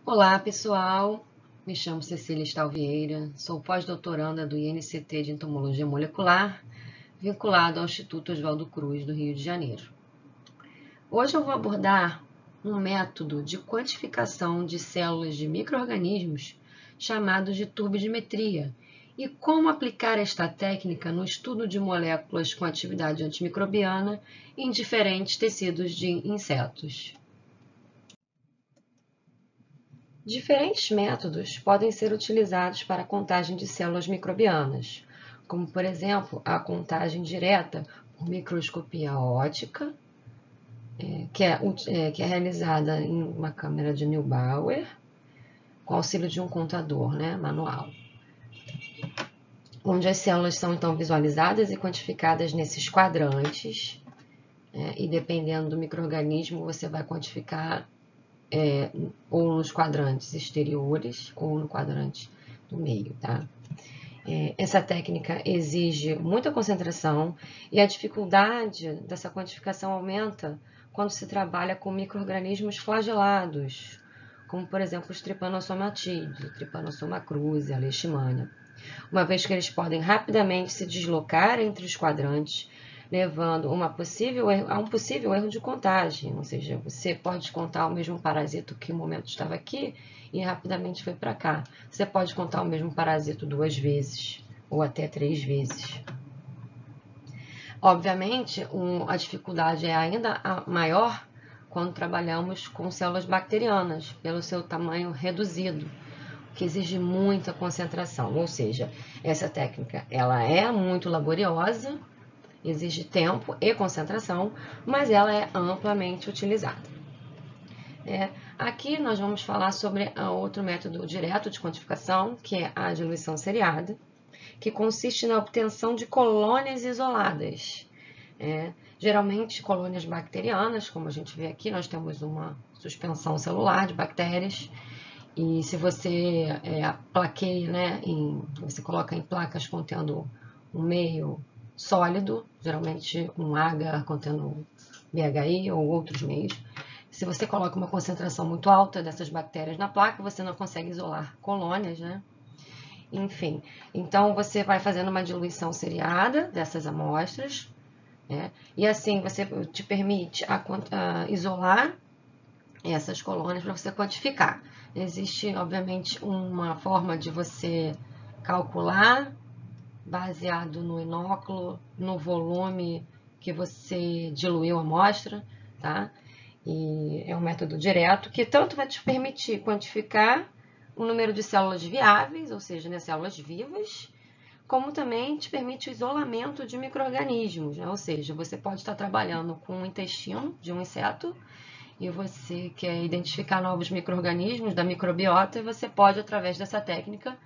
Olá, pessoal. Me chamo Cecília Stalvieira, sou pós-doutoranda do INCT de Entomologia Molecular, vinculado ao Instituto Oswaldo Cruz, do Rio de Janeiro. Hoje eu vou abordar um método de quantificação de células de micro-organismos chamado de turbidimetria e como aplicar esta técnica no estudo de moléculas com atividade antimicrobiana em diferentes tecidos de insetos. Diferentes métodos podem ser utilizados para a contagem de células microbianas, como, por exemplo, a contagem direta por microscopia óptica, que é realizada em uma câmera de Neubauer, com auxílio de um contador manual, onde as células são então visualizadas e quantificadas nesses quadrantes, e dependendo do micro-organismo, você vai quantificar ou nos quadrantes exteriores ou no quadrante do meio, tá? Essa técnica exige muita concentração e a dificuldade dessa quantificação aumenta quando se trabalha com micro-organismos flagelados, como, por exemplo, os Trypanosomatidae, Trypanosoma cruzi, a leishmania, uma vez que eles podem rapidamente se deslocar entre os quadrantes, levando a um possível erro de contagem, ou seja, você pode contar o mesmo parasito que no momento estava aqui e rapidamente foi para cá. Você pode contar o mesmo parasito 2 vezes ou até 3 vezes. Obviamente, a dificuldade é ainda maior quando trabalhamos com células bacterianas, pelo seu tamanho reduzido, que exige muita concentração, ou seja, essa técnica ela é muito laboriosa, exige tempo e concentração, mas ela é amplamente utilizada. Aqui nós vamos falar sobre outro método direto de quantificação, que é a diluição seriada, que consiste na obtenção de colônias isoladas. Geralmente colônias bacterianas, como a gente vê aqui, nós temos uma suspensão celular de bactérias, e se você plaqueia, você coloca em placas contendo um meio sólido, geralmente um agar contendo BHI ou outros meios. Se você coloca uma concentração muito alta dessas bactérias na placa, você não consegue isolar colônias, Enfim, então você vai fazendo uma diluição seriada dessas amostras, e assim você te permite isolar essas colônias para você quantificar. Existe, obviamente, uma forma de você calcular baseado no inóculo, no volume que você diluiu a amostra, tá? E é um método direto que tanto vai te permitir quantificar o número de células viáveis, ou seja, células vivas, como também te permite o isolamento de micro-organismos, ou seja, você pode estar trabalhando com o intestino de um inseto e você quer identificar novos micro-organismos da microbiota, e você pode, através dessa técnica,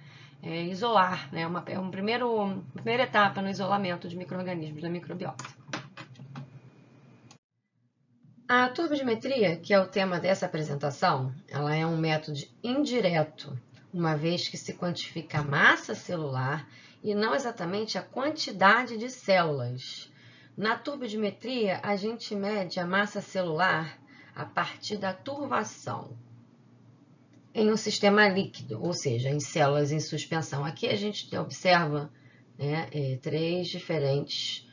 isolar, é uma primeira etapa no isolamento de micro-organismos da microbiota. A turbidimetria, que é o tema dessa apresentação, ela é um método indireto, uma vez que se quantifica a massa celular e não exatamente a quantidade de células. Na turbidimetria, a gente mede a massa celular a partir da turvação em um sistema líquido, ou seja, em células em suspensão. Aqui a gente observa 3 diferentes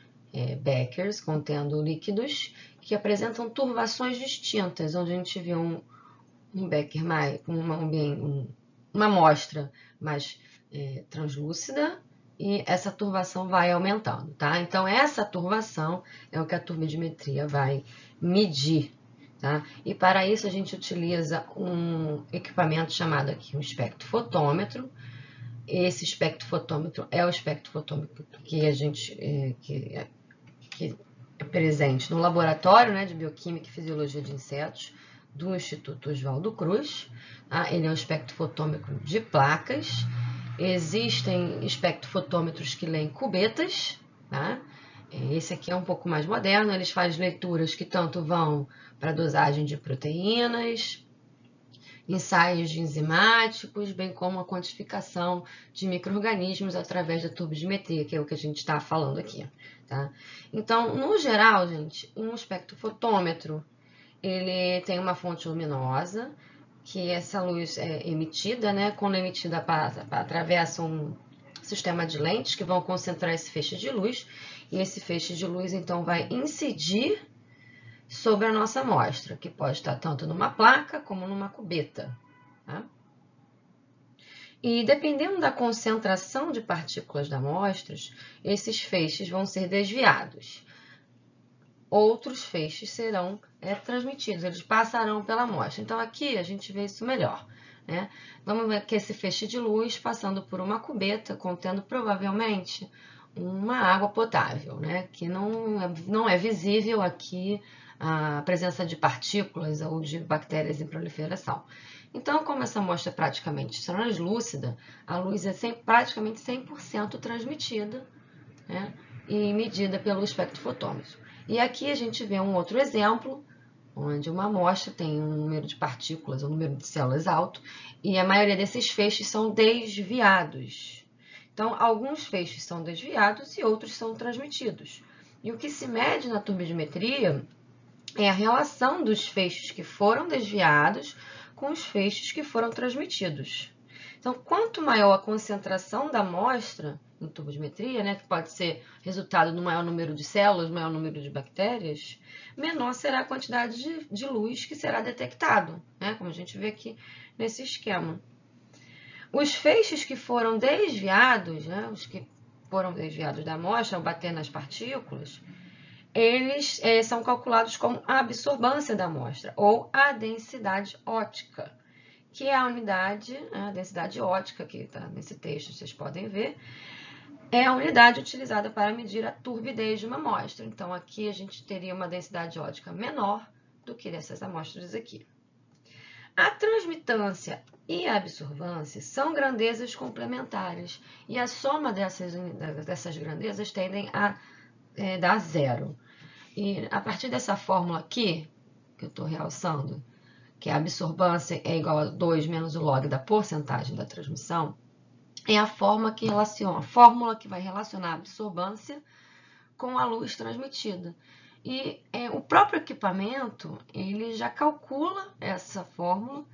beckers contendo líquidos que apresentam turvações distintas, onde a gente vê um becker uma amostra mais translúcida, e essa turvação vai aumentando, tá? Então, essa turvação é o que a turbidimetria vai medir, tá? E para isso a gente utiliza um equipamento chamado aqui um espectrofotômetro. Esse espectrofotômetro é o espectrofotômetro que a gente que é presente no laboratório de Bioquímica e Fisiologia de Insetos do Instituto Oswaldo Cruz. Tá? Ele é um espectrofotômetro de placas. Existem espectrofotômetros que leem cubetas, tá? Esse aqui é um pouco mais moderno, eles fazem leituras que tanto vão para dosagem de proteínas, ensaios enzimáticos, bem como a quantificação de micro-organismos através da turbidimetria, que é o que a gente está falando aqui. Tá? Então, no geral, gente, um espectrofotômetro ele tem uma fonte luminosa, que essa luz é emitida, né? Quando emitida, atravessa um sistema de lentes que vão concentrar esse feixe de luz, e esse feixe de luz, então, vai incidir sobre a nossa amostra, que pode estar tanto numa placa como numa cubeta, tá? E dependendo da concentração de partículas da amostra, esses feixes vão ser desviados. Outros feixes serão transmitidos, eles passarão pela amostra. Então, aqui a gente vê isso melhor, né? Vamos ver que esse feixe de luz passando por uma cubeta, contendo provavelmente uma água potável, né? Que não é visível aqui a presença de partículas ou de bactérias em proliferação. Então, como essa amostra é praticamente translúcida, a luz é praticamente 100% transmitida, né? E medida pelo espectrofotômetro. E aqui a gente vê um outro exemplo, onde uma amostra tem um número de partículas, um número de células alto, e a maioria desses feixes são desviados. Então, alguns feixes são desviados e outros são transmitidos. E o que se mede na turbidimetria é a relação dos feixes que foram desviados com os feixes que foram transmitidos. Então, quanto maior a concentração da amostra em turbidimetria, né, que pode ser resultado do maior número de células, maior número de bactérias, menor será a quantidade de luz que será detectado, né, como a gente vê aqui nesse esquema. Os feixes que foram desviados, né, os que foram desviados da amostra ao bater nas partículas, eles são calculados como a absorbância da amostra, ou a densidade óptica, que é a unidade, a densidade óptica, que está nesse texto, vocês podem ver, é a unidade utilizada para medir a turbidez de uma amostra. Então, aqui a gente teria uma densidade óptica menor do que dessas amostras aqui. A transmitância e a absorvância são grandezas complementares, e a soma dessas grandezas tendem a dar zero. E a partir dessa fórmula aqui, que eu estou realçando, que a absorvância é igual a 2 menos o log da porcentagem da transmissão, é a fórmula que vai relacionar a absorvância com a luz transmitida. E o próprio equipamento, ele já calcula essa fórmula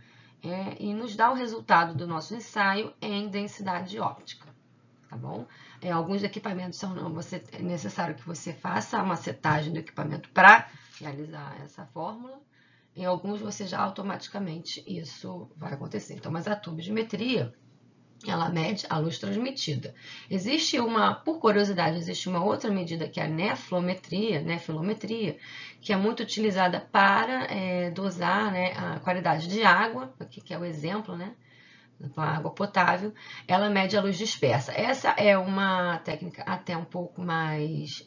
e nos dá o resultado do nosso ensaio em densidade óptica, tá bom? Alguns equipamentos é necessário que você faça a macetagem do equipamento para realizar essa fórmula. Em alguns, você já automaticamente isso vai acontecer. Então, mas a turbidimetria, ela mede a luz transmitida. Por curiosidade, existe uma outra medida que é a nefilometria, que é muito utilizada para dosar, né, a qualidade de água, aqui que é o exemplo, né, com a água potável, ela mede a luz dispersa. Essa é uma técnica até um pouco mais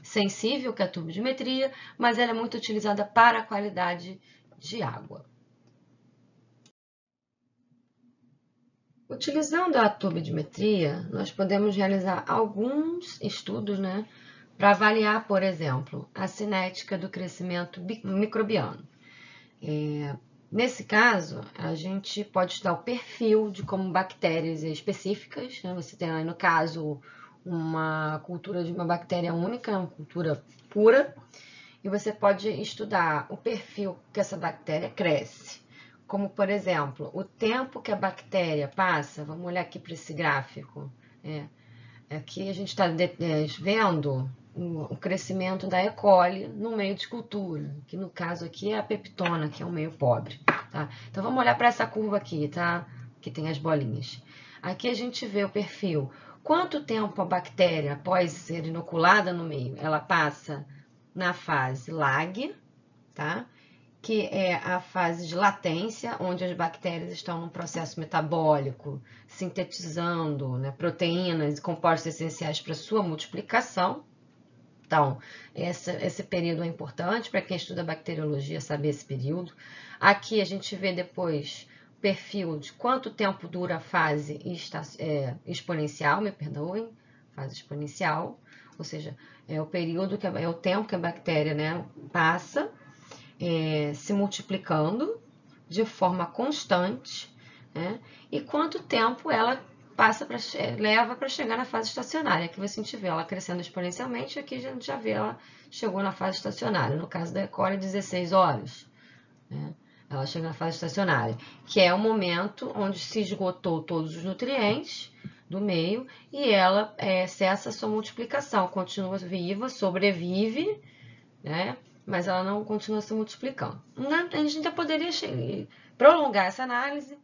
sensível que a turbidimetria, mas ela é muito utilizada para a qualidade de água. Utilizando a turbidimetria, nós podemos realizar alguns estudos, né, para avaliar, por exemplo, a cinética do crescimento microbiano. Nesse caso, a gente pode estudar o perfil de como bactérias específicas, né? Você tem aí, no caso, uma cultura de uma bactéria única, uma cultura pura, e você pode estudar o perfil que essa bactéria cresce. Como, por exemplo, o tempo que a bactéria passa, vamos olhar aqui para esse gráfico. Aqui a gente está vendo o crescimento da E. coli no meio de cultura, que no caso aqui é a peptona, que é um meio pobre. Tá? Então vamos olhar para essa curva aqui, tá? Que tem as bolinhas. Aqui a gente vê o perfil. Quanto tempo a bactéria, após ser inoculada no meio, ela passa na fase lag, tá? Que é a fase de latência, onde as bactérias estão num processo metabólico, sintetizando, né, proteínas e compostos essenciais para sua multiplicação. Então, esse período é importante para quem estuda bacteriologia saber esse período. Aqui a gente vê depois o perfil de quanto tempo dura a fase exponencial, fase exponencial, ou seja, é o período é o tempo que a bactéria, né, passa se multiplicando de forma constante, né, e quanto tempo ela leva para chegar na fase estacionária. Aqui você vê ela crescendo exponencialmente, aqui a gente já vê ela chegou na fase estacionária. No caso da E. coli, 16 horas. Né? ela chega na fase estacionária, que é o momento onde se esgotou todos os nutrientes do meio e ela cessa a sua multiplicação, continua viva, sobrevive, né? Mas ela não continua se multiplicando. A gente ainda poderia prolongar essa análise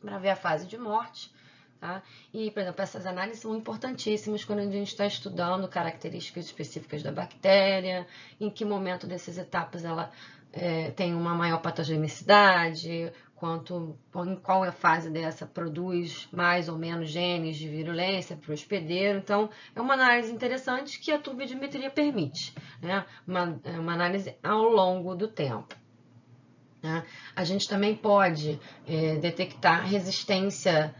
para ver a fase de morte. Tá? E, por exemplo, essas análises são importantíssimas quando a gente está estudando características específicas da bactéria, em que momento dessas etapas ela tem uma maior patogenicidade, em qual é a fase dessa produz mais ou menos genes de virulência para o hospedeiro. Então, é uma análise interessante que a turbidimetria permite, né? Uma análise ao longo do tempo. Né? A gente também pode detectar resistência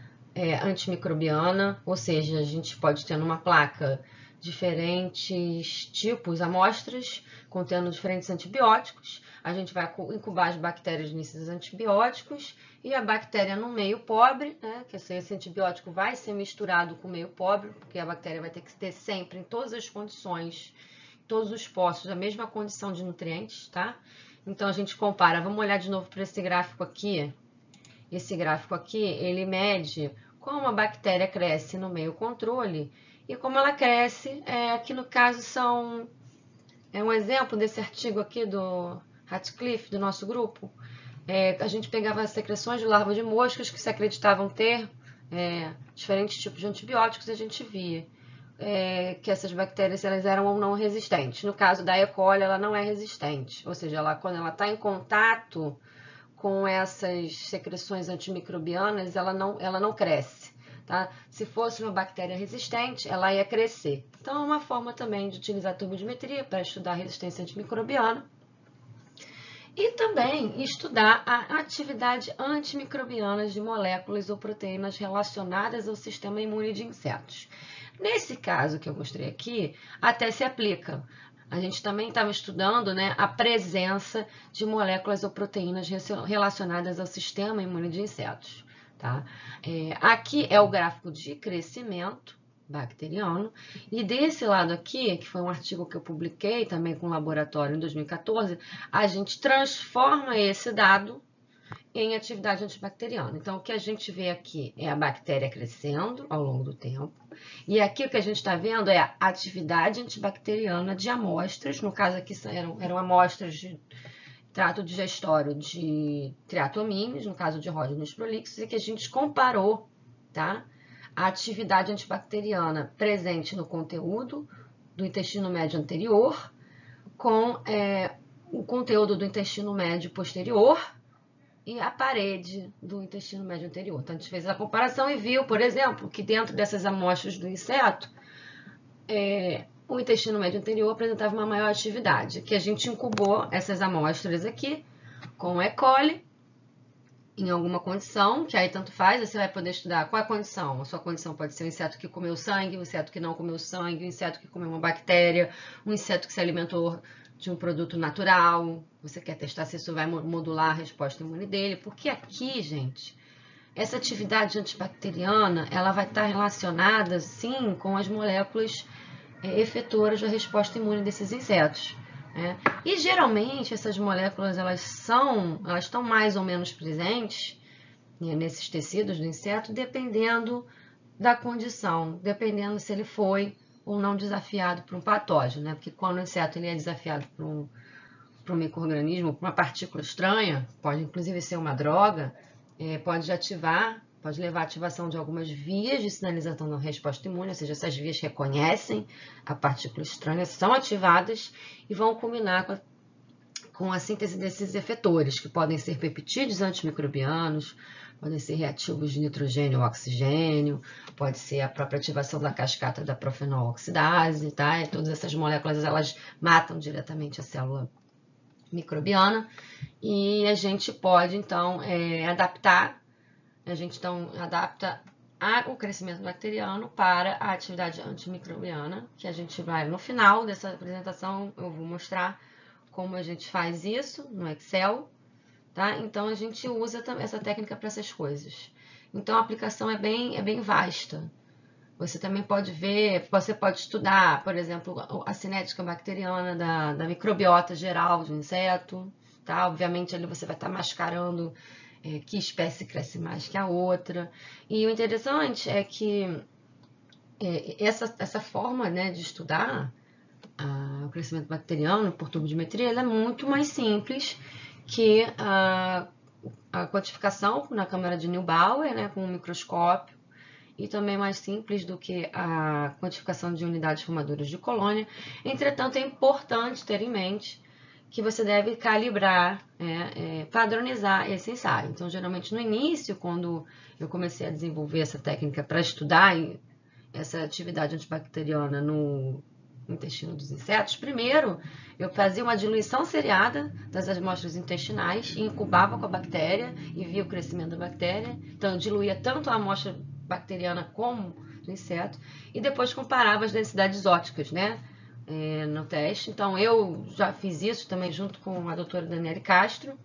antimicrobiana, ou seja, a gente pode ter numa placa diferentes tipos, amostras contendo diferentes antibióticos. A gente vai incubar as bactérias nesses antibióticos e a bactéria no meio pobre, né, que esse antibiótico vai ser misturado com o meio pobre, porque a bactéria vai ter que ter sempre, em todas as condições, todos os postos, a mesma condição de nutrientes, tá? Então a gente compara, vamos olhar de novo para esse gráfico aqui. Esse gráfico aqui, ele mede como a bactéria cresce no meio controle e como ela cresce, aqui no caso é um exemplo desse artigo aqui do Ratcliffe, do nosso grupo. A gente pegava as secreções de larva de moscas que se acreditavam ter diferentes tipos de antibióticos e a gente via que essas bactérias elas eram ou não resistentes. No caso da E. coli, ela não é resistente, ou seja, quando ela está em contato com essas secreções antimicrobianas, ela não cresce. Tá? Se fosse uma bactéria resistente, ela ia crescer. Então, é uma forma também de utilizar a turbidimetria para estudar a resistência antimicrobiana e também estudar a atividade antimicrobiana de moléculas ou proteínas relacionadas ao sistema imune de insetos. Nesse caso que eu mostrei aqui, até se aplica. A gente também estava estudando, né, a presença de moléculas ou proteínas relacionadas ao sistema imune de insetos. Tá? Aqui é o gráfico de crescimento bacteriano, e desse lado aqui, que foi um artigo que eu publiquei também com o laboratório em 2014, a gente transforma esse dado em atividade antibacteriana. Então, o que a gente vê aqui é a bactéria crescendo ao longo do tempo, e aqui o que a gente está vendo é a atividade antibacteriana de amostras, no caso aqui eram amostras de trato digestório de triatomíneos, no caso de Rhodiomus prolixus, e que a gente comparou, tá? A atividade antibacteriana presente no conteúdo do intestino médio anterior com o conteúdo do intestino médio posterior e a parede do intestino médio anterior. Então, a gente fez a comparação e viu, por exemplo, que dentro dessas amostras do inseto, o intestino médio anterior apresentava uma maior atividade, que a gente incubou essas amostras aqui com E. coli, em alguma condição, que aí tanto faz, você vai poder estudar qual é a condição. A sua condição pode ser um inseto que comeu sangue, um inseto que não comeu sangue, um inseto que comeu uma bactéria, um inseto que se alimentou de um produto natural. Você quer testar se isso vai modular a resposta imune dele, porque aqui, gente, essa atividade antibacteriana, ela vai estar relacionada, sim, com as moléculas efetoras da resposta imune desses insetos. E geralmente essas moléculas elas estão mais ou menos presentes nesses tecidos do inseto, dependendo da condição, dependendo se ele foi ou não desafiado por um patógeno, né? Porque quando o inseto ele é desafiado por um micro-organismo, por uma partícula estranha, pode inclusive ser uma droga, pode levar à ativação de algumas vias de sinalização da resposta imune, ou seja, essas vias reconhecem a partícula estranha, são ativadas e vão culminar com a síntese desses efetores, que podem ser peptídeos antimicrobianos, podem ser reativos de nitrogênio ou oxigênio, pode ser a própria ativação da cascata da profenol oxidase, tá? E todas essas moléculas, elas matam diretamente a célula microbiana e a gente pode, então, adaptar. A gente, então, adapta o crescimento bacteriano para a atividade antimicrobiana, que a gente vai, no final dessa apresentação, eu vou mostrar como a gente faz isso no Excel, tá? Então, a gente usa essa técnica para essas coisas. Então, a aplicação é bem vasta. Você também pode ver, você pode estudar, por exemplo, a cinética bacteriana da microbiota geral do inseto, tá? Obviamente ali você vai estar mascarando que espécie cresce mais que a outra. E o interessante é que essa forma, né, de estudar o crescimento bacteriano por turbidimetria, ela é muito mais simples que a quantificação na câmara de Neubauer, né, com um microscópio, e também mais simples do que a quantificação de unidades formadoras de colônia. Entretanto, é importante ter em mente que você deve calibrar, padronizar esse ensaio. Então, geralmente no início, quando eu comecei a desenvolver essa técnica para estudar essa atividade antibacteriana no intestino dos insetos, primeiro eu fazia uma diluição seriada das amostras intestinais e incubava com a bactéria e via o crescimento da bactéria. Então, eu diluía tanto a amostra bacteriana como do inseto e depois comparava as densidades óticas, né, no teste. Então, eu já fiz isso também junto com a doutora Daniele Castro.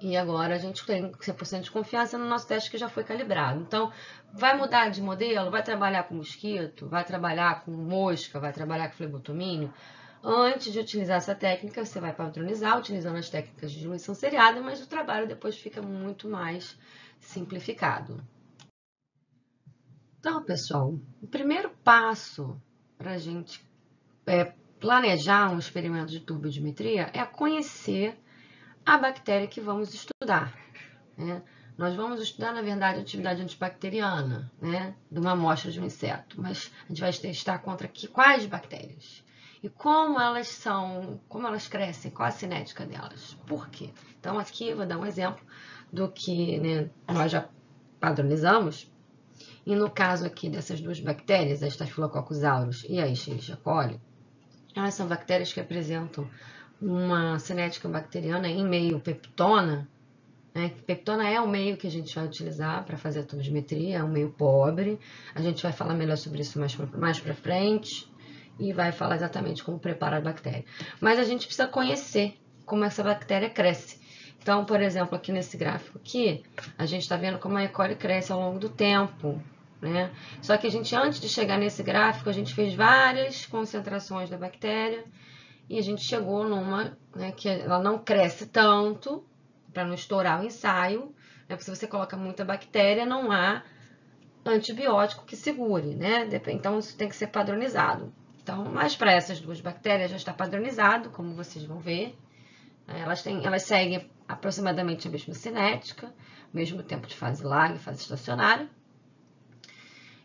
E agora a gente tem 100% de confiança no nosso teste que já foi calibrado. Então, vai mudar de modelo? Vai trabalhar com mosquito? Vai trabalhar com mosca? Vai trabalhar com flebotomínio? Antes de utilizar essa técnica, você vai padronizar utilizando as técnicas de diluição seriada, mas o trabalho depois fica muito mais simplificado. Então, pessoal, o primeiro passo para a gente planejar um experimento de turbidimetria é conhecer a bactéria que vamos estudar, né? Nós vamos estudar, na verdade, a atividade antibacteriana, né, de uma amostra de um inseto, mas a gente vai testar contra quais bactérias e como elas são, como elas crescem, qual a cinética delas, por quê? Então, aqui eu vou dar um exemplo do que, né, nós já padronizamos, e no caso aqui dessas duas bactérias, a Staphylococcus aureus e a Escherichia coli, elas são bactérias que apresentam uma cinética bacteriana em meio peptona, né? Peptona é o meio que a gente vai utilizar para fazer a turbidimetria, é um meio pobre. A gente vai falar melhor sobre isso mais para frente e vai falar exatamente como preparar a bactéria. Mas a gente precisa conhecer como essa bactéria cresce. Então, por exemplo, aqui nesse gráfico aqui, a gente está vendo como a E. coli cresce ao longo do tempo, né? Só que a gente, antes de chegar nesse gráfico, a gente fez várias concentrações da bactéria e a gente chegou numa, né, que ela não cresce tanto, para não estourar o ensaio, né, porque se você coloca muita bactéria, não há antibiótico que segure, né? Então, isso tem que ser padronizado. Então, mas para essas duas bactérias já está padronizado, como vocês vão ver. Elas seguem aproximadamente a mesma cinética, mesmo tempo de fase lag, fase estacionária.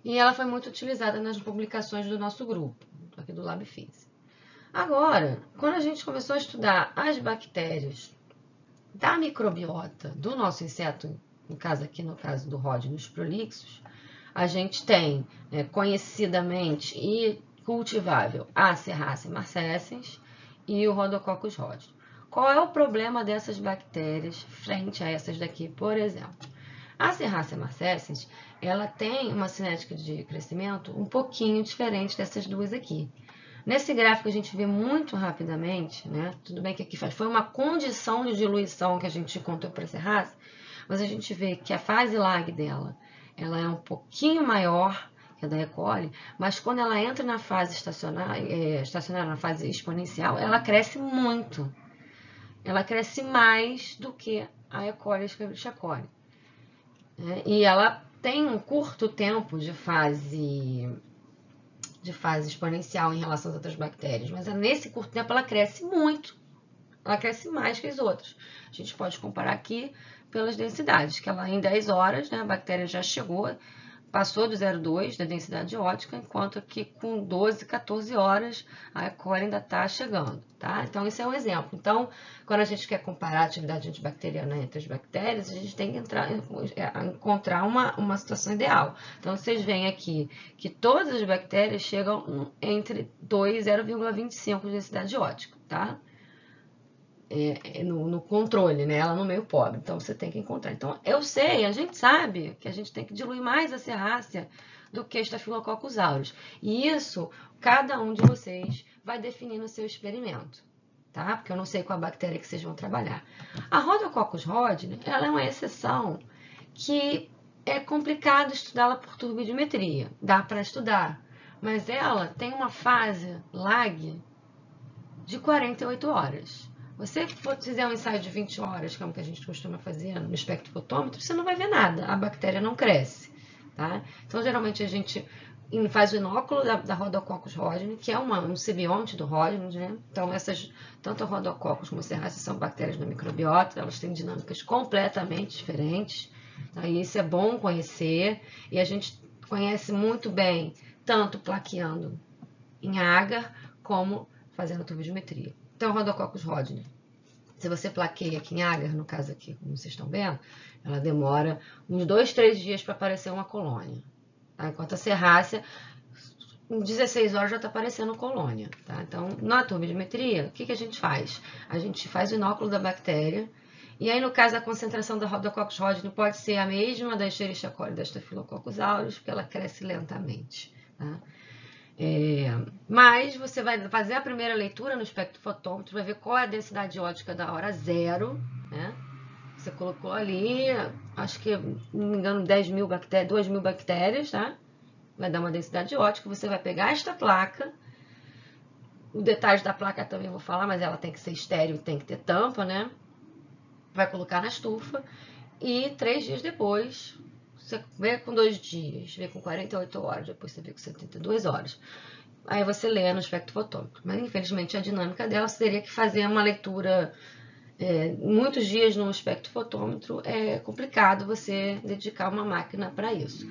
E ela foi muito utilizada nas publicações do nosso grupo, aqui do LabFísica. Agora, quando a gente começou a estudar as bactérias da microbiota do nosso inseto, no caso do Rhodinus prolixus, a gente tem conhecidamente e cultivável a Serratia marcescens e o Rhodococcus rhodini. Qual é o problema dessas bactérias frente a essas daqui, por exemplo? A Serratia marcescens, ela tem uma cinética de crescimento um pouquinho diferente dessas duas aqui. Nesse gráfico a gente vê muito rapidamente, né? Tudo bem que aqui foi uma condição de diluição que a gente contou para a Serratia, mas a gente vê que a fase lag dela, ela é um pouquinho maior que a da E. coli, mas quando ela entra na fase estacionária, na fase exponencial, ela cresce muito. Ela cresce mais do que a E. coli e a Escherichia coli. E ela tem um curto tempo de fase exponencial em relação às outras bactérias, mas nesse curto tempo ela cresce muito, ela cresce mais que as outras. A gente pode comparar aqui pelas densidades, que ela em 10 horas, né, a bactéria já chegou, passou do 0,2 da densidade ótica, enquanto aqui com 12, 14 horas a E. coli ainda está chegando, tá? Então, esse é um exemplo. Então, quando a gente quer comparar a atividade antibacteriana entre as bactérias, a gente tem que encontrar uma situação ideal. Então, vocês veem aqui que todas as bactérias chegam entre 2 e 0,25 de densidade ótica, tá? No controle, né? Ela no meio pobre. Então, você tem que encontrar. Então, a gente sabe que a gente tem que diluir mais a Serratia do que a Staphylococcus aureus. E isso, cada um de vocês vai definir no seu experimento, tá? Porque eu não sei qual bactéria que vocês vão trabalhar. A Rhodococcus rhodini, ela é uma exceção que é complicado estudá-la por turbidimetria. Dá para estudar, mas ela tem uma fase lag de 48 horas. Você fizer um ensaio de 20 horas, que é o que a gente costuma fazer no espectrofotômetro, você não vai ver nada, a bactéria não cresce, tá? Então, geralmente, a gente faz o inóculo da Rhodococcus rodgeni, que é um simbionte do Rodgeni, né? Então, tanto a Rhodococcus como a Serratia são bactérias do microbiota, elas têm dinâmicas completamente diferentes, tá? E isso é bom conhecer, e a gente conhece muito bem, tanto plaqueando em agar, como fazendo turbidimetria. Então, Rhodococcus rodgeni, se você plaqueia aqui em agar, no caso aqui, como vocês estão vendo, ela demora uns 2, 3 dias para aparecer uma colônia. Tá? Enquanto a Serrátia, em 16 horas já está aparecendo colônia. Tá? Então, na turbidimetria, o que a gente faz? A gente faz o inóculo da bactéria, e aí, no caso, a concentração da Rhodococcus rodgeni pode ser a mesma da Escherichia coli e da Staphylococcus aureus, porque ela cresce lentamente. Tá? Mas você vai fazer a primeira leitura no espectrofotômetro, vai ver qual é a densidade ótica da hora zero, né? Você colocou ali, acho que, não me engano, 10.000 bactérias, 2.000 bactérias, tá? Vai dar uma densidade ótica, você vai pegar esta placa, o detalhe da placa também eu vou falar, mas ela tem que ser estéreo, tem que ter tampa, né? Vai colocar na estufa e 3 dias depois, você vê com 2 dias, vê com 48 horas, depois você vê com 72 horas. Aí você lê no espectrofotômetro. Mas, infelizmente, a dinâmica dela teria que fazer uma leitura muitos dias no espectrofotômetro. É complicado você dedicar uma máquina para isso.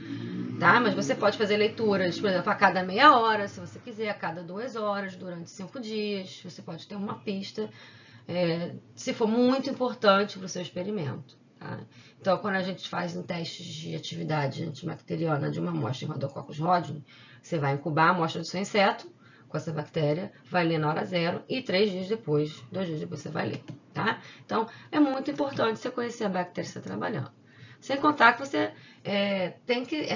Tá? Mas você pode fazer leituras, por exemplo, a cada meia hora, se você quiser, a cada 2 horas, durante 5 dias. Você pode ter uma pista, se for muito importante para o seu experimento. Tá? Então, quando a gente faz um teste de atividade antibacteriana de uma amostra em Rhodococcus rodgeni, você vai incubar a amostra do seu inseto com essa bactéria, vai ler na hora zero e 3 dias depois, 2 dias depois você vai ler. Tá? Então, é muito importante você conhecer a bactéria que você está trabalhando. Sem contar que você tem que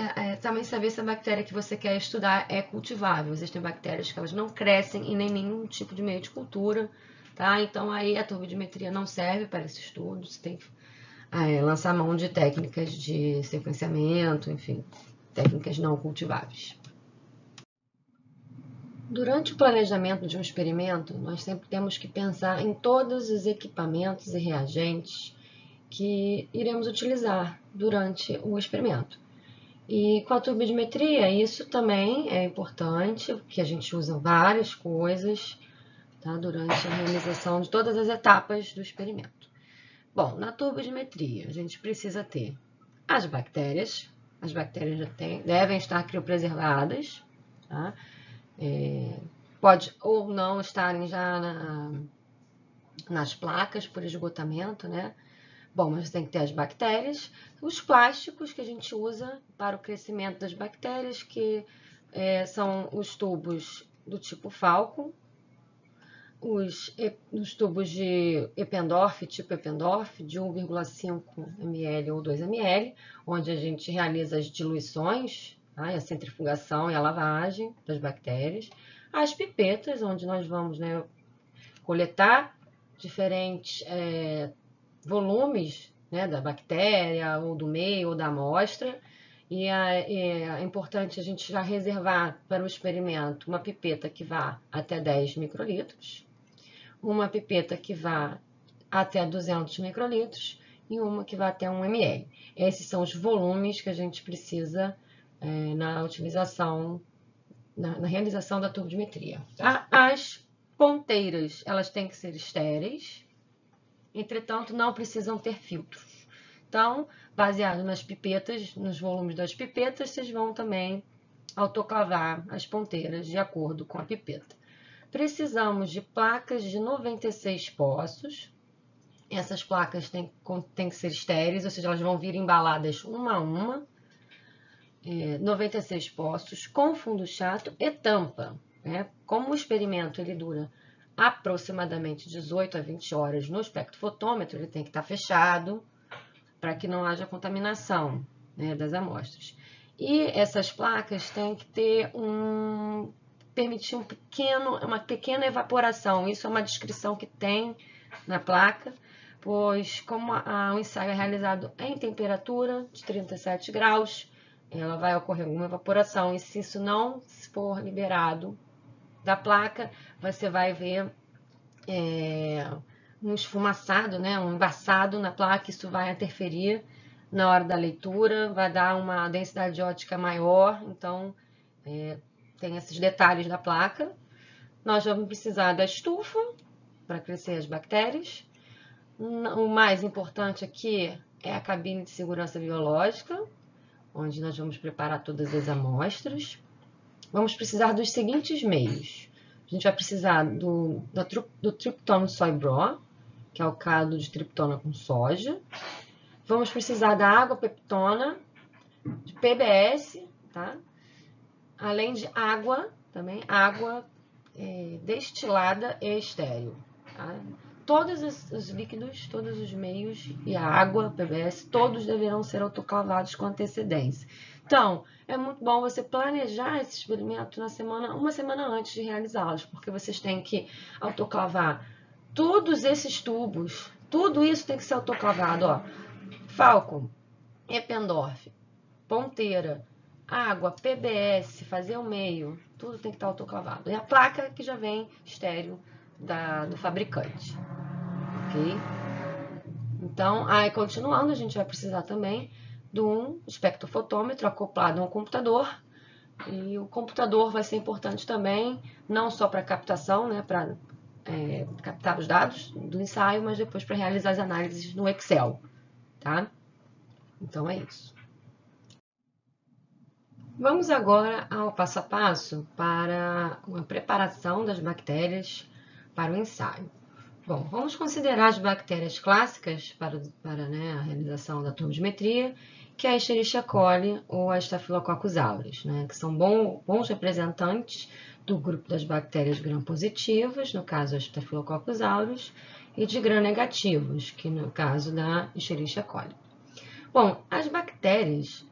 também saber se a bactéria que você quer estudar é cultivável. Existem bactérias que elas não crescem em nenhum tipo de meio de cultura, tá? Então aí a turbidimetria não serve para esse estudo. Você tem que lançar mão de técnicas de sequenciamento, enfim, técnicas não cultiváveis. Durante o planejamento de um experimento, nós sempre temos que pensar em todos os equipamentos e reagentes que iremos utilizar durante o experimento. E com a turbidimetria, isso também é importante, porque a gente usa várias coisas, tá, durante a realização de todas as etapas do experimento. Bom, na turbidimetria, a gente precisa ter as bactérias devem estar criopreservadas, tá? Pode ou não estarem já nas placas por esgotamento, né? Bom, mas tem que ter as bactérias, os plásticos que a gente usa para o crescimento das bactérias, que são os tubos do tipo Falcon, os tubos de Eppendorf, tipo Eppendorf, de 1,5 ml ou 2 ml, onde a gente realiza as diluições, tá? A centrifugação e a lavagem das bactérias. As pipetas, onde nós vamos, né, coletar diferentes volumes, né, da bactéria, ou do meio, ou da amostra. E é importante a gente já reservar para o experimento uma pipeta que vá até 10 microlitros, uma pipeta que vá até 200 microlitros e uma que vá até 1 ml. Esses são os volumes que a gente precisa na utilização, na realização da turbidimetria. As ponteiras, elas têm que ser estéreis, entretanto, não precisam ter filtros. Então, baseado nas pipetas, nos volumes das pipetas, vocês vão também autoclavar as ponteiras de acordo com a pipeta. Precisamos de placas de 96 poços. Essas placas têm que ser estéreis, ou seja, elas vão vir embaladas uma a uma. 96 poços com fundo chato e tampa. Né? Como o experimento ele dura aproximadamente 18 a 20 horas no espectrofotômetro, ele tem que estar fechado para que não haja contaminação, né, das amostras. E essas placas têm que ter permitir uma pequena evaporação. Isso é uma descrição que tem na placa, pois como o ensaio é realizado em temperatura de 37 graus, ela vai ocorrer uma evaporação, e se isso não for liberado da placa, você vai ver um esfumaçado, né, um embaçado na placa, isso vai interferir na hora da leitura, vai dar uma densidade ótica maior, então tem esses detalhes da placa. Nós vamos precisar da estufa para crescer as bactérias. O mais importante aqui é a cabine de segurança biológica, onde nós vamos preparar todas as amostras. Vamos precisar dos seguintes meios. A gente vai precisar do Triptone Soy Bro, que é o caldo de triptona com soja. Vamos precisar da água peptona, de PBS, tá? Além de água, também água destilada e estéril. Tá? Todos os líquidos, todos os meios e a água, PBS, todos deverão ser autoclavados com antecedência. Então, é muito bom você planejar esse experimento uma semana antes de realizá-los, porque vocês têm que autoclavar todos esses tubos, tudo isso tem que ser autoclavado, ó. Falcon, Eppendorf, ponteira, água, PBS, fazer o meio, tudo tem que estar autoclavado. E a placa que já vem estéril do fabricante, ok? Então, aí continuando, a gente vai precisar também de um espectrofotômetro acoplado ao computador. E o computador vai ser importante também, não só para captação, né, para captar os dados do ensaio, mas depois para realizar as análises no Excel, tá? Então é isso. Vamos agora ao passo a passo para a preparação das bactérias para o ensaio. Bom, vamos considerar as bactérias clássicas para a realização da turbidimetria, que é a Escherichia coli ou a Staphylococcus aureus, né, que são bons representantes do grupo das bactérias gram-positivas, no caso a Staphylococcus aureus, e de gram-negativos, que no caso da Escherichia coli. Bom, as bactérias,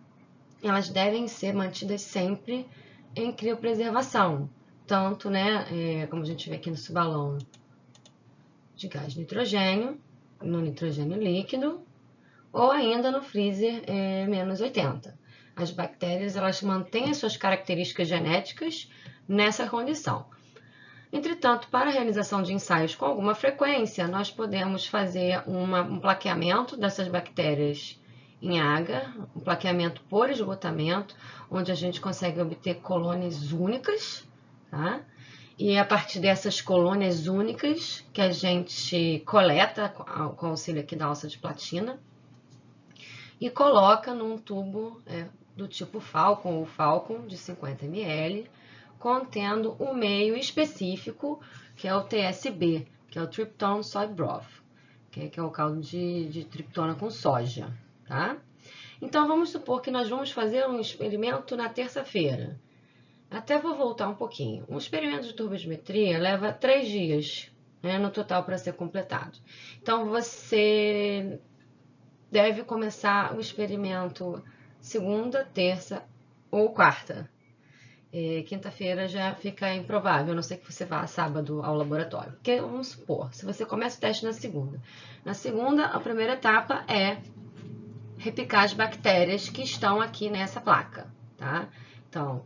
elas devem ser mantidas sempre em criopreservação, tanto, né, como a gente vê aqui no balão de gás nitrogênio, no nitrogênio líquido, ou ainda no freezer menos 80. As bactérias, elas mantêm as suas características genéticas nessa condição. Entretanto, para a realização de ensaios com alguma frequência, nós podemos fazer um plaqueamento dessas bactérias em agar, um plaqueamento por esgotamento, onde a gente consegue obter colônias únicas, tá? E a partir dessas colônias únicas que a gente coleta com auxílio aqui da alça de platina e coloca num tubo do tipo Falcon ou Falcon de 50 ml, contendo um meio específico que é o TSB, que é o Triptone Soy Broth, que é o caldo de triptona com soja, tá? Então, vamos supor que nós vamos fazer um experimento na terça-feira. Até vou voltar um pouquinho. Um experimento de turbidimetria leva 3 dias, né, no total para ser completado. Então, você deve começar o experimento segunda, terça ou quarta. Quinta-feira já fica improvável, a não ser que você vá sábado ao laboratório. Porque, vamos supor, se você começa o teste na segunda. Na segunda, a primeira etapa é repicar as bactérias que estão aqui nessa placa, tá? Então,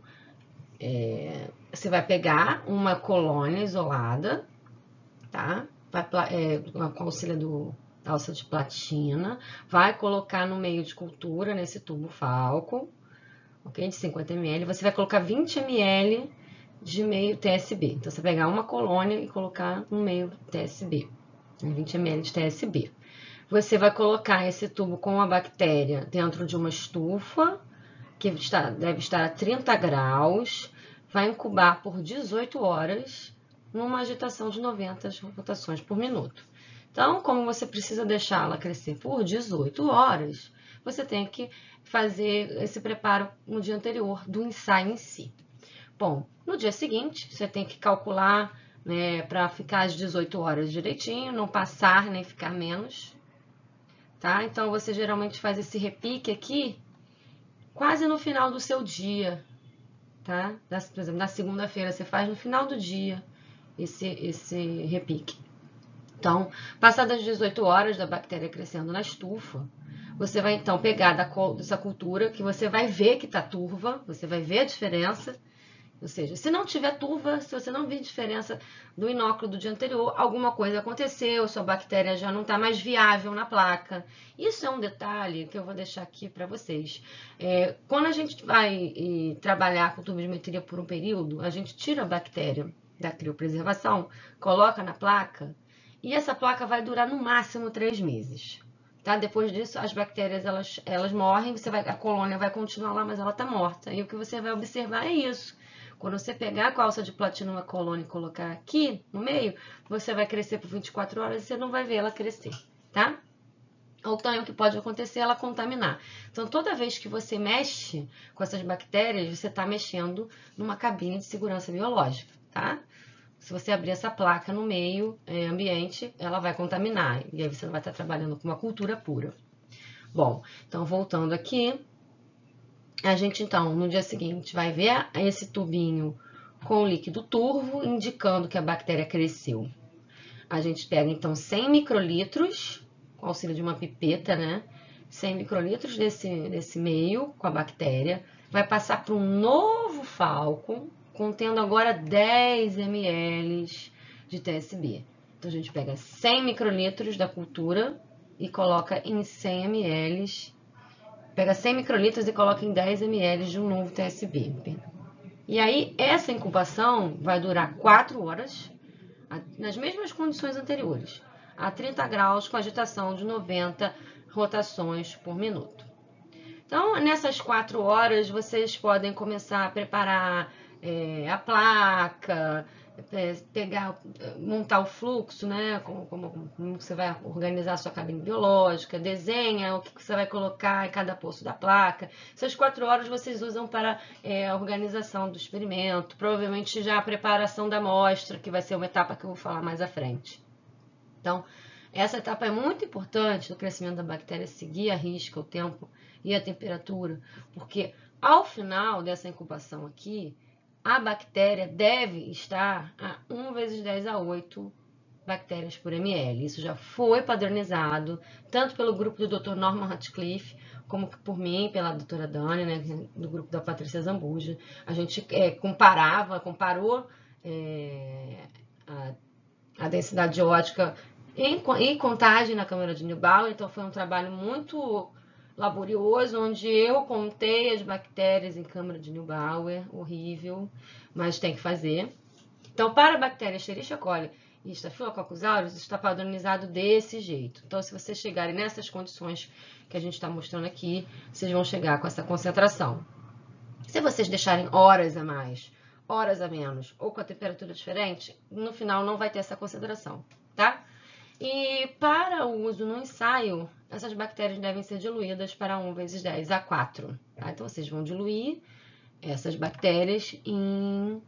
você vai pegar uma colônia isolada, tá? Com auxílio da alça de platina, vai colocar no meio de cultura, nesse tubo Falcon, ok? De 50 ml, você vai colocar 20 ml de meio TSB. Então, você vai pegar uma colônia e colocar no meio TSB, 20 ml de TSB. Você vai colocar esse tubo com a bactéria dentro de uma estufa, que deve estar a 30 graus, vai incubar por 18 horas, numa agitação de 90 rotações por minuto. Então, como você precisa deixá-la crescer por 18 horas, você tem que fazer esse preparo no dia anterior do ensaio em si. Bom, no dia seguinte, você tem que calcular, né, para ficar às 18 horas direitinho, não passar nem ficar menos. Tá? Então, você geralmente faz esse repique aqui quase no final do seu dia, tá? Por exemplo, na segunda-feira, você faz no final do dia esse repique. Então, passadas as 18 horas da bactéria crescendo na estufa, você vai então pegar dessa cultura que você vai ver que está turva, você vai ver a diferença, Ou seja, se não tiver turva, se você não vir diferença do inóculo do dia anterior, alguma coisa aconteceu, sua bactéria já não está mais viável na placa. Isso é um detalhe que eu vou deixar aqui para vocês. Quando a gente vai trabalhar com turbidimetria por um período, a gente tira a bactéria da criopreservação, coloca na placa, e essa placa vai durar no máximo 3 meses. Tá? Depois disso, as bactérias elas morrem, a colônia vai continuar lá, mas ela está morta. E o que você vai observar é isso. Quando você pegar a calça de Platinum colônia e colocar aqui no meio, você vai crescer por 24 horas e você não vai ver ela crescer, tá? Ou também o que pode acontecer é ela contaminar. Então, toda vez que você mexe com essas bactérias, você está mexendo numa cabine de segurança biológica, tá? Se você abrir essa placa no meio ambiente, ela vai contaminar. E aí você não vai estar trabalhando com uma cultura pura. Bom, então voltando aqui, a gente então, no dia seguinte, vai ver esse tubinho com o líquido turvo, indicando que a bactéria cresceu. A gente pega então 100 microlitros, com auxílio de uma pipeta, né? 100 microlitros desse meio com a bactéria, vai passar para um novo Falcon, contendo agora 10 ml de TSB. Então, a gente pega 100 microlitros da cultura e coloca em 100 ml. Pega 100 microlitros e coloca em 10 ml de um novo TSB. E aí, essa incubação vai durar 4 horas, nas mesmas condições anteriores, a 30 graus com agitação de 90 rotações por minuto. Então, nessas 4 horas, vocês podem começar a preparar a placa, montar o fluxo, né? Como você vai organizar a sua cabine biológica, desenha o que você vai colocar em cada posto da placa. Essas 4 horas vocês usam para a organização do experimento, provavelmente já a preparação da amostra, que vai ser uma etapa que eu vou falar mais à frente. Então, essa etapa é muito importante no crescimento da bactéria, seguir a risca, o tempo e a temperatura, porque ao final dessa incubação aqui, a bactéria deve estar a 1 × 10⁸ bactérias por ml. Isso já foi padronizado, tanto pelo grupo do Dr. Norman Ratcliffe, como por mim, pela doutora Dani, né, do grupo da Patrícia Zambuja. A gente comparou a densidade ótica em contagem na câmara de Neubauer, então foi um trabalho muito laborioso, onde eu contei as bactérias em câmara de Neubauer, horrível, mas tem que fazer. Então, para a bactéria Escherichia coli e Staphylococcus aureus, está padronizado desse jeito. Então, se vocês chegarem nessas condições que a gente está mostrando aqui, vocês vão chegar com essa concentração. Se vocês deixarem horas a mais, horas a menos, ou com a temperatura diferente, no final não vai ter essa concentração, tá? E para o uso no ensaio, essas bactérias devem ser diluídas para 1 × 10⁴. Tá? Então, vocês vão diluir essas bactérias em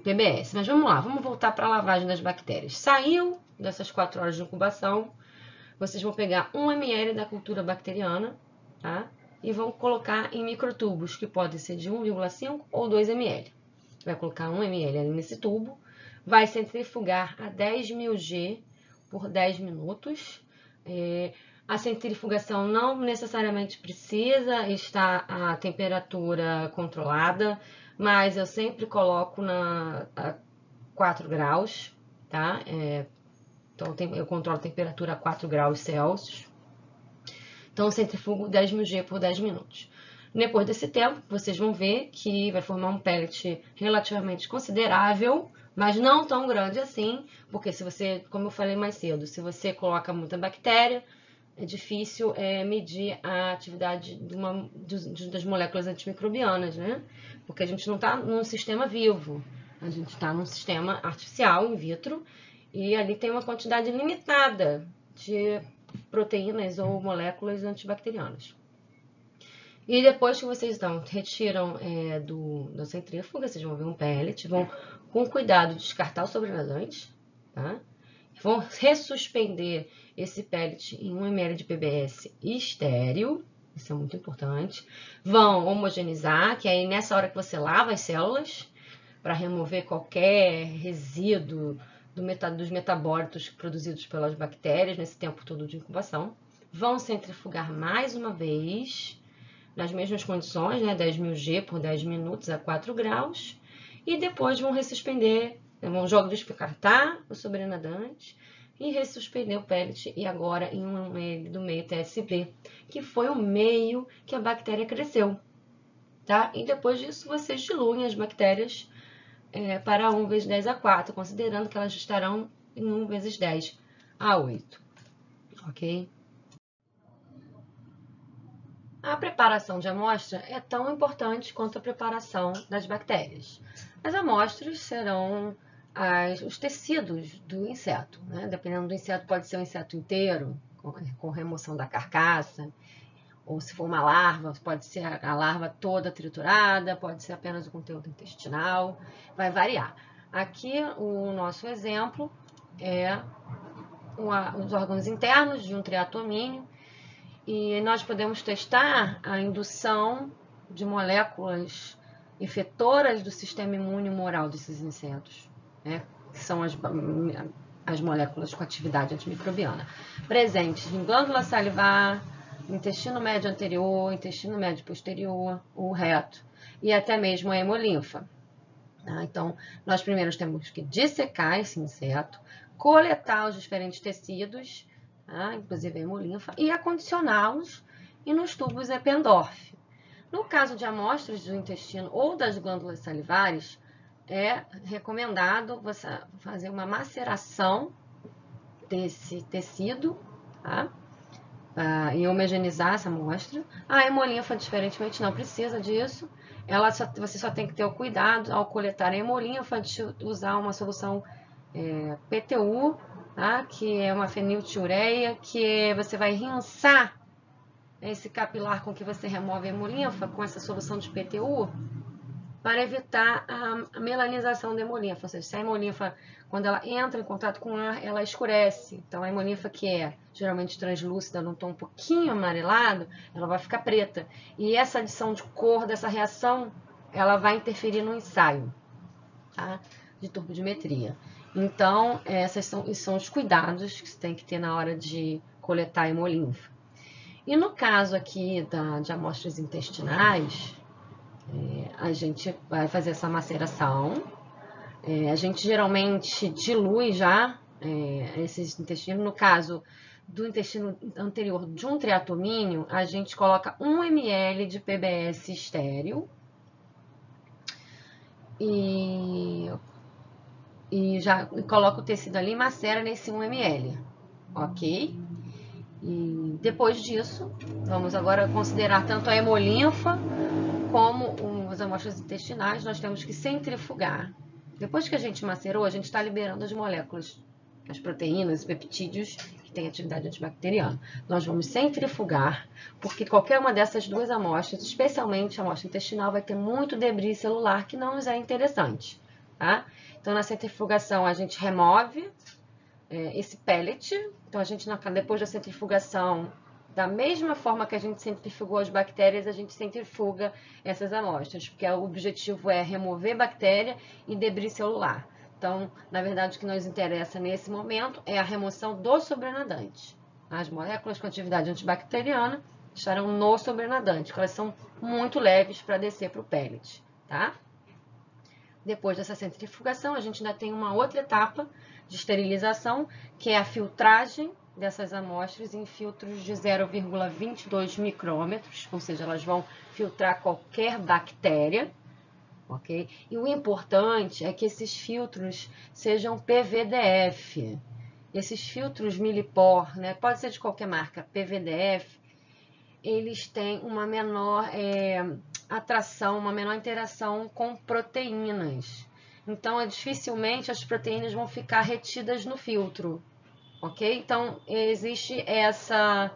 PBS. Mas vamos lá, vamos voltar para a lavagem das bactérias. Saiu dessas 4 horas de incubação, vocês vão pegar 1 ml da cultura bacteriana, tá? E vão colocar em microtubos, que podem ser de 1,5 ou 2 ml. Vai colocar 1 ml ali nesse tubo, vai centrifugar a 10.000 G por 10 minutos. A centrifugação não necessariamente precisa estar a temperatura controlada, mas eu sempre coloco a 4 graus, tá? Então, eu controlo a temperatura a 4 graus Celsius. Então, eu centrifugo 10.000 G por 10 minutos. Depois desse tempo, vocês vão ver que vai formar um pellet relativamente considerável, mas não tão grande assim, porque se você, como eu falei mais cedo, se você coloca muita bactéria, é difícil medir a atividade das moléculas antimicrobianas, né? Porque a gente não está num sistema vivo, a gente está num sistema artificial, in vitro, e ali tem uma quantidade limitada de proteínas ou moléculas antibacterianas. E depois que vocês então retiram da centrífuga, vocês vão ver um pellet, vão com cuidado descartar o sobrevasante, tá? Vão ressuspender esse pellet em 1 ml de PBS estéril, isso é muito importante. Vão homogeneizar, que aí nessa hora que você lava as células, para remover qualquer resíduo dos metabólitos produzidos pelas bactérias nesse tempo todo de incubação. Vão centrifugar mais uma vez, nas mesmas condições, né, 10.000 G por 10 minutos a 4 graus. e depois vão ressuspender, vão descartar o sobrenadante e ressuspender o pellet, e agora em um ml do meio TSB, que foi o meio que a bactéria cresceu. Tá? E depois disso, vocês diluem as bactérias para 1 vezes 10 a 4, considerando que elas estarão em 1 vezes 10 a 8. Ok? A preparação de amostra é tão importante quanto a preparação das bactérias. As amostras serão os tecidos do inseto, né? Dependendo do inseto, pode ser um inseto inteiro, com remoção da carcaça, ou se for uma larva, pode ser a larva toda triturada, pode ser apenas o conteúdo intestinal, vai variar. Aqui o nosso exemplo é os órgãos internos de um triatomínio, e nós podemos testar a indução de moléculas efetoras do sistema imune humoral desses insetos, né? Que são as moléculas com atividade antimicrobiana, presentes em glândula salivar, intestino médio anterior, intestino médio posterior, o reto, e até mesmo a hemolinfa. Tá? Então, nós primeiro temos que dissecar esse inseto, coletar os diferentes tecidos, tá? Inclusive a hemolinfa, e acondicioná-los nos tubos Eppendorf. No caso de amostras do intestino ou das glândulas salivares, é recomendado você fazer uma maceração desse tecido, tá? E homogeneizar essa amostra. A hemolinfa, diferentemente, não precisa disso. Você só tem que ter o cuidado ao coletar a hemolinfa de usar uma solução PTU, tá? Que é uma feniltiureia, que você vai rinsar esse capilar com que você remove a hemolinfa com essa solução de PTU para evitar a melanização da hemolinfa. Ou seja, se a hemolinfa, quando ela entra em contato com o ar, ela escurece. Então, a hemolinfa, que é geralmente translúcida, num tom um pouquinho amarelado, ela vai ficar preta. E essa adição de cor dessa reação, ela vai interferir no ensaio, tá? De turbidimetria. Então, esses são os cuidados que você tem que ter na hora de coletar a hemolinfa. E no caso aqui de amostras intestinais, a gente vai fazer essa maceração. A gente geralmente dilui já esses intestinos. No caso do intestino anterior de um triatomínio, a gente coloca 1 ml de PBS estéril e já coloca o tecido ali e macera nesse 1 ml, ok? E depois disso, vamos agora considerar tanto a hemolinfa como as amostras intestinais. Nós temos que centrifugar. Depois que a gente macerou, a gente está liberando as moléculas, as proteínas, os peptídeos que têm atividade antibacteriana. Nós vamos centrifugar, porque qualquer uma dessas duas amostras, especialmente a amostra intestinal, vai ter muito debris celular que não nos é interessante, tá? Então, na centrifugação, a gente remove esse pellet. Então, depois da centrifugação, da mesma forma que a gente centrifugou as bactérias, a gente centrifuga essas amostras, porque o objetivo é remover bactéria e debris celular. Então, na verdade, o que nos interessa nesse momento é a remoção do sobrenadante. As moléculas com atividade antibacteriana estarão no sobrenadante, porque elas são muito leves para descer para o pellet, tá? Depois dessa centrifugação, a gente ainda tem uma outra etapa de esterilização, que é a filtragem dessas amostras em filtros de 0,22 micrômetros, ou seja, elas vão filtrar qualquer bactéria, ok? E o importante é que esses filtros sejam PVDF. Esses filtros Millipore, né, pode ser de qualquer marca, PVDF, eles têm uma menor atração, uma menor interação com proteínas. Então, dificilmente as proteínas vão ficar retidas no filtro, ok? Então, existe essa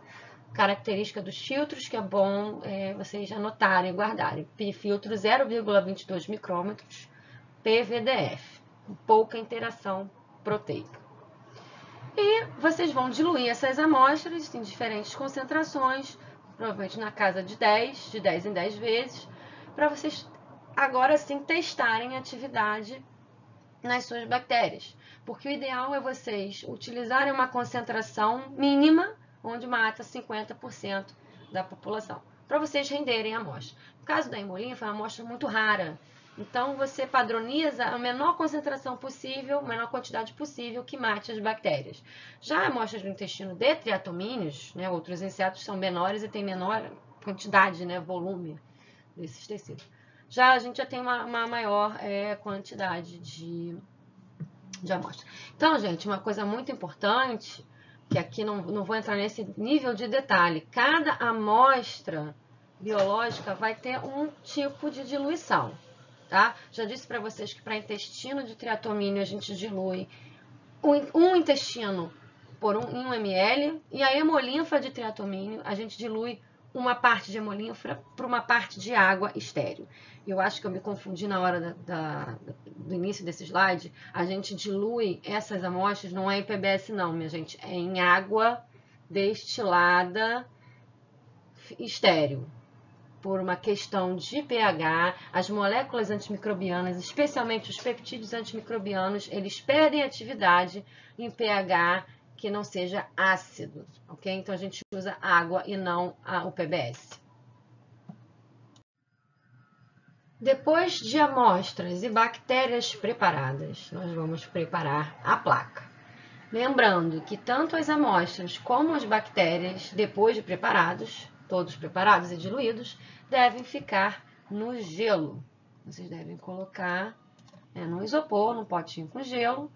característica dos filtros que é bom vocês anotarem, guardarem. Filtro 0,22 micrômetros, PVDF, com pouca interação proteica. E vocês vão diluir essas amostras em diferentes concentrações, provavelmente na casa de 10 em 10 vezes, para vocês agora sim testarem a atividade nas suas bactérias. Porque o ideal é vocês utilizarem uma concentração mínima, onde mata 50% da população, para vocês renderem a amostra. No caso da hemolinfa, é uma amostra muito rara, Então, você padroniza a menor concentração possível, a menor quantidade possível que mate as bactérias. Já amostras do intestino de triatomíneos, né, outros insetos são menores e têm menor quantidade, né, volume desses tecidos. Já a gente já tem uma maior quantidade de amostra. Então, gente, uma coisa muito importante, que aqui não vou entrar nesse nível de detalhe, cada amostra biológica vai ter um tipo de diluição, tá? Já disse para vocês que para intestino de triatomínio a gente dilui um intestino por 1 ml, e a hemolinfa de triatomínio a gente dilui uma parte de hemolinfa para uma parte de água estéril. Eu acho que eu me confundi na hora do início desse slide. A gente dilui essas amostras, não é em PBS não, minha gente, é em água destilada estéril. Por uma questão de pH, as moléculas antimicrobianas, especialmente os peptídeos antimicrobianos, eles perdem atividade em pH que não seja ácido, ok? Então a gente usa água e não o PBS. Depois de amostras e bactérias preparadas, nós vamos preparar a placa. Lembrando que tanto as amostras como as bactérias, depois de preparados, todos preparados e diluídos, devem ficar no gelo. Vocês devem colocar no isopor, num potinho com gelo,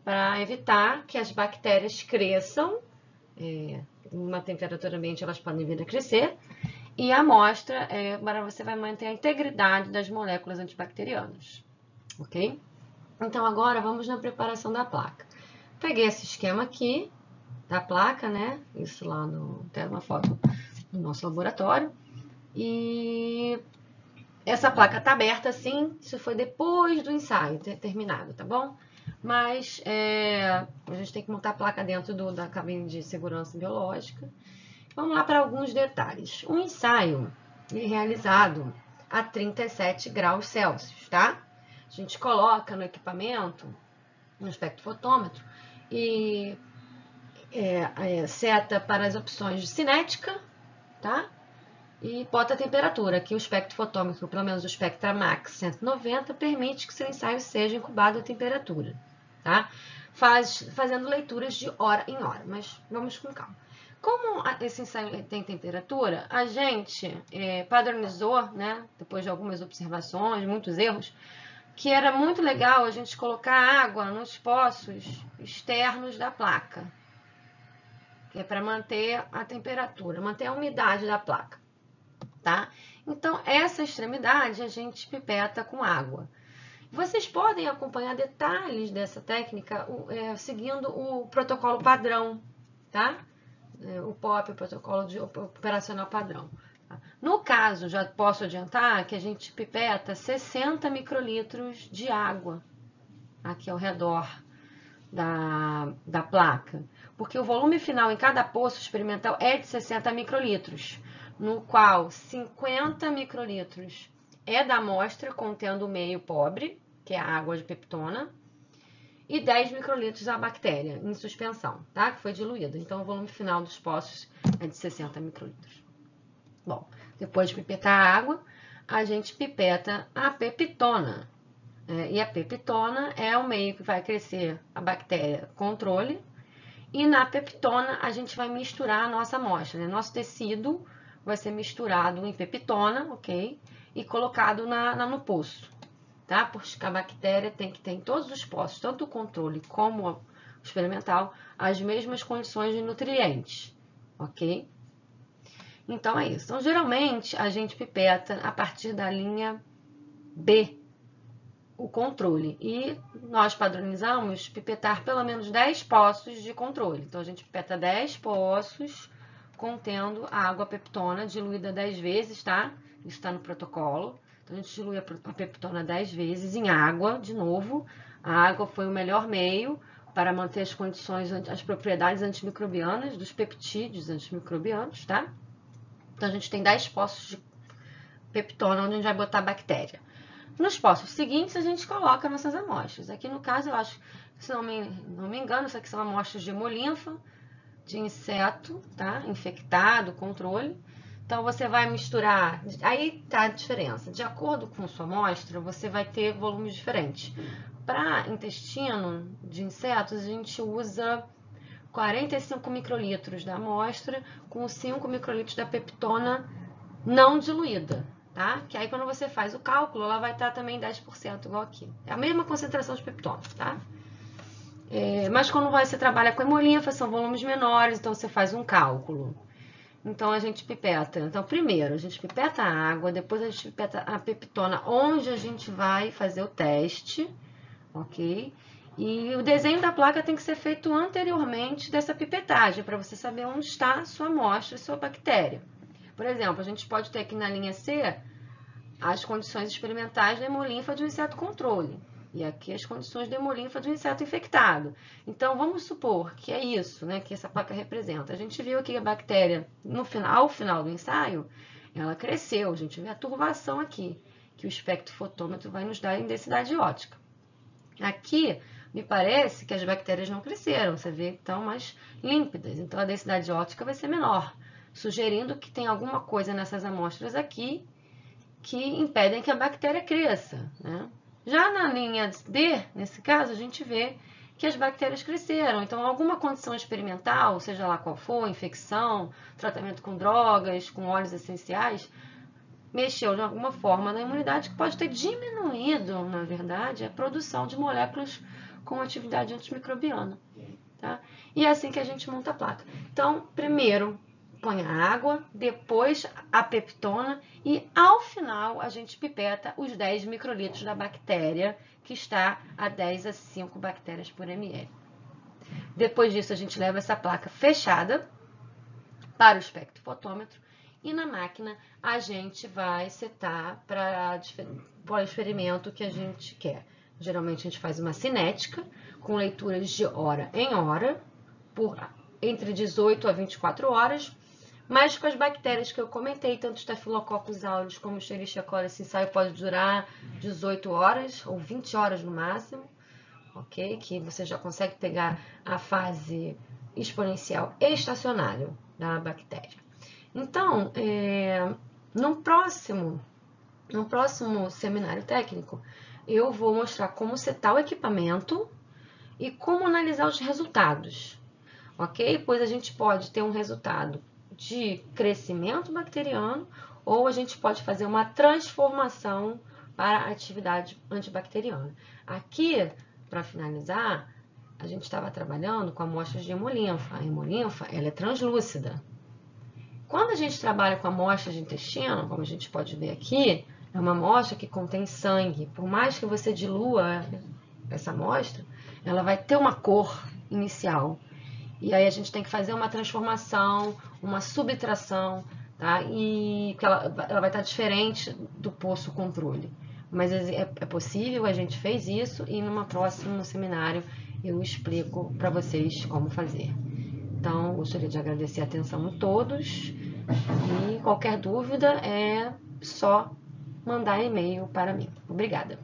para evitar que as bactérias cresçam. Em uma temperatura ambiente elas podem vir a crescer. E a amostra, você vai manter a integridade das moléculas antibacterianas. Ok? Então agora vamos na preparação da placa. Peguei esse esquema aqui da placa, né? Isso lá tem uma foto do nosso laboratório. E essa placa está aberta assim, isso foi depois do ensaio terminado, tá bom? Mas a gente tem que montar a placa dentro da cabine de segurança biológica. Vamos lá para alguns detalhes. Um ensaio é realizado a 37 graus Celsius, tá? A gente coloca no equipamento, no espectrofotômetro, e seta para as opções de cinética, tá? E bota a temperatura. Aqui o espectrofotômetro, pelo menos o Spectra Max 190, permite que seu ensaio seja incubado a temperatura, tá? Fazendo leituras de hora em hora, mas vamos com calma. Como esse ensaio tem temperatura, a gente padronizou, né, depois de algumas observações, muitos erros, que era muito legal a gente colocar água nos poços externos da placa, que é para manter a temperatura, manter a umidade da placa, tá? Então, essa extremidade a gente pipeta com água. Vocês podem acompanhar detalhes dessa técnica seguindo o protocolo padrão, tá? O POP, o protocolo operacional padrão. No caso, já posso adiantar que a gente pipeta 60 microlitros de água aqui ao redor da placa, porque o volume final em cada poço experimental é de 60 microlitros, no qual 50 microlitros é da amostra contendo o meio pobre, que é a água de peptona, e 10 microlitros da bactéria em suspensão, tá? Que foi diluída. Então, o volume final dos poços é de 60 microlitros. Bom, depois de pipetar a água, a gente pipeta a peptona. E a peptona é o meio que vai crescer a bactéria controle. E na peptona, a gente vai misturar a nossa amostra, né? Nosso tecido vai ser misturado em peptona, ok? E colocado no poço. Tá? Porque a bactéria tem que ter em todos os poços, tanto o controle como o experimental, as mesmas condições de nutrientes, ok? Então é isso. Então, geralmente, a gente pipeta a partir da linha B, o controle. E nós padronizamos pipetar pelo menos 10 poços de controle. Então, a gente pipeta 10 poços contendo a água peptona diluída 10 vezes, tá? Isso está no protocolo. A gente dilui a peptona 10 vezes em água, de novo. A água foi o melhor meio para manter as condições, as propriedades antimicrobianas dos peptídeos antimicrobianos, tá? Então, a gente tem 10 poços de peptona onde a gente vai botar a bactéria. Nos poços seguintes, a gente coloca nossas amostras. Aqui, no caso, eu acho, se não me engano, isso aqui são amostras de hemolinfa, de inseto, tá? Infectado, controle. Então, você vai misturar, aí tá a diferença. De acordo com sua amostra, você vai ter volumes diferentes. Para intestino de insetos, a gente usa 45 microlitros da amostra com 5 microlitros da peptona não diluída, tá? Que aí quando você faz o cálculo, ela vai estar também 10% igual aqui. É a mesma concentração de peptona, tá? Mas quando você trabalha com hemolinfa, são volumes menores, então você faz um cálculo. Então, a gente pipeta. Então, primeiro, a gente pipeta a água, depois a gente pipeta a peptona, onde a gente vai fazer o teste, ok? E o desenho da placa tem que ser feito anteriormente dessa pipetagem, para você saber onde está a sua amostra, a sua bactéria. Por exemplo, a gente pode ter aqui na linha C as condições experimentais da hemolinfa de um inseto controle. E aqui as condições de hemolinfa de um inseto infectado. Então, vamos supor que é isso, né, que essa placa representa. A gente viu aqui a bactéria, ao final do ensaio, ela cresceu. A gente vê a turvação aqui, que o espectrofotômetro vai nos dar em densidade ótica. Aqui, me parece que as bactérias não cresceram. Você vê que estão mais límpidas. Então, a densidade ótica vai ser menor, sugerindo que tem alguma coisa nessas amostras aqui que impedem que a bactéria cresça, né? Já na linha D, nesse caso, a gente vê que as bactérias cresceram. Então, alguma condição experimental, seja lá qual for, infecção, tratamento com drogas, com óleos essenciais, mexeu de alguma forma na imunidade que pode ter diminuído, na verdade, a produção de moléculas com atividade antimicrobiana, tá? E é assim que a gente monta a placa. Então, primeiro, põe a água, depois a peptona e, ao final, a gente pipeta os 10 microlitros da bactéria, que está a 10 a 5 bactérias por ml. Depois disso, a gente leva essa placa fechada para o espectrofotômetro e na máquina a gente vai setar para o experimento que a gente quer. Geralmente, a gente faz uma cinética com leituras de hora em hora, por entre 18 a 24 horas, mas com as bactérias que eu comentei, tanto os Staphylococcus aureus como o Escherichia coli, esse ensaio pode durar 18 horas ou 20 horas no máximo, ok? Que você já consegue pegar a fase exponencial estacionária da bactéria. Então, no próximo seminário técnico, eu vou mostrar como setar o equipamento e como analisar os resultados, ok? Pois a gente pode ter um resultado de crescimento bacteriano ou a gente pode fazer uma transformação para a atividade antibacteriana. Aqui, para finalizar, a gente estava trabalhando com amostras de hemolinfa. A hemolinfa, ela é translúcida. Quando a gente trabalha com amostras de intestino, como a gente pode ver aqui, é uma amostra que contém sangue. Por mais que você dilua essa amostra, ela vai ter uma cor inicial. E aí a gente tem que fazer uma transformação, uma subtração, tá? E ela vai estar diferente do poço controle. Mas é possível, a gente fez isso e no próximo seminário eu explico para vocês como fazer. Então, gostaria de agradecer a atenção a todos e qualquer dúvida é só mandar e-mail para mim. Obrigada.